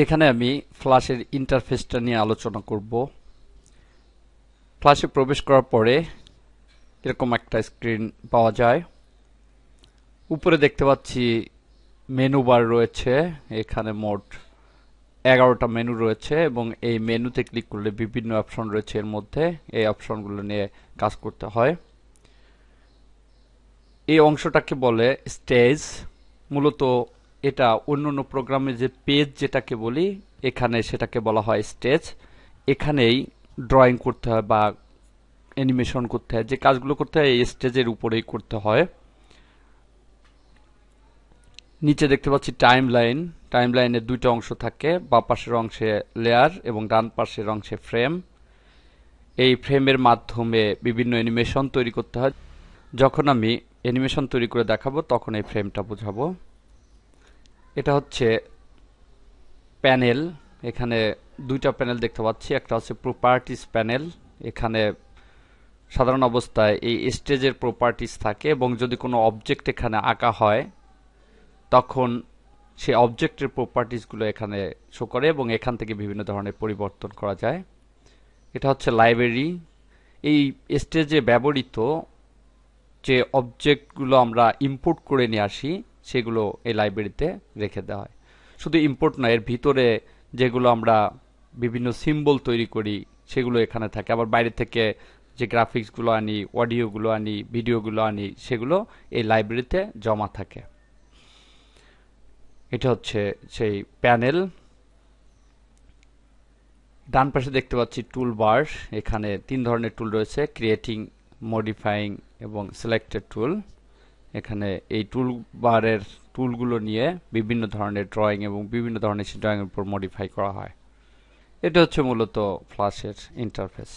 এখানে আমি ফ্ল্যাশের ইন্টারফেসটা নিয়ে আলোচনা করব। ফ্ল্যাশে প্রবেশ করার পরে এরকম একটা স্ক্রিন পাওয়া যায়। উপরে দেখতে পাচ্ছি মেনু বার রয়েছে। এখানে মোট 11টা মেনু রয়েছে এবং এই মেনুতে ক্লিক করলে বিভিন্ন অপশন রয়েছে। এর মধ্যে এই অপশনগুলো নিয়ে কাজ করতে হয়। এই অংশটাকে বলে স্টেজ। মূলত এটা অন্যান্য প্রোগ্রামে যে পেজ যেটাকে বলি, এখানে সেটাকে বলা হয় স্টেজ। এখানেই ড্রয়িং করতে হয় বা অ্যানিমেশন করতে হয়, যে কাজগুলো করতে হয় এই স্টেজের উপরেই করতে হয়। নিচে দেখতে পাচ্ছি টাইম লাইন। টাইম লাইনের দুইটা অংশ থাকে, বাম পাশের অংশে লেয়ার এবং ডান পাশের অংশে ফ্রেম। এই ফ্রেমের মাধ্যমে বিভিন্ন অ্যানিমেশন তৈরি করতে হয়। যখন আমি অ্যানিমেশন তৈরি করে দেখাবো তখন এই ফ্রেমটা বোঝাবো। এটা হচ্ছে প্যানেল। এখানে দুইটা প্যানেল দেখতে পাচ্ছি, একটা হচ্ছে প্রপার্টিস প্যানেল। এখানে সাধারণ অবস্থায় এই স্টেজের প্রপার্টিস থাকে এবং যদি কোনো অবজেক্ট এখানে আঁকা হয় তখন সেই অবজেক্টের প্রপার্টিসগুলো এখানে শো করে এবং এখান থেকে বিভিন্ন ধরনের পরিবর্তন করা যায়। এটা হচ্ছে লাইব্রেরি। এই স্টেজে ব্যবহৃত যে অবজেক্টগুলো আমরা ইম্পোর্ট করে নিয়ে আসি সেগুলো এই লাইব্রেরিতে রেখে দেওয়া হয়। শুধু ইম্পোর্ট নয়, এর ভিতরে যেগুলো আমরা বিভিন্ন সিম্বল তৈরি করি সেগুলো এখানে থাকে। আবার বাইরে থেকে যে গ্রাফিক্সগুলো আনি, অডিওগুলো আনি, ভিডিওগুলো আনি, সেগুলো এই লাইব্রেরিতে জমা থাকে। এটা হচ্ছে সেই প্যানেল। ডান পাশে দেখতে পাচ্ছি টুল বার। এখানে 3 ধরনের টুল রয়েছে: ক্রিয়েটিং, মডিফাইং এবং সিলেক্টেড টুল। এখানে এই টুল বারের টুলগুলো নিয়ে বিভিন্ন ধরনের ড্রয়িং এবং বিভিন্ন ধরনের ড্রয়িং এর উপর মডিফাই করা হয়। এটা হচ্ছে মূলত ফ্ল্যাশের ইন্টারফেস।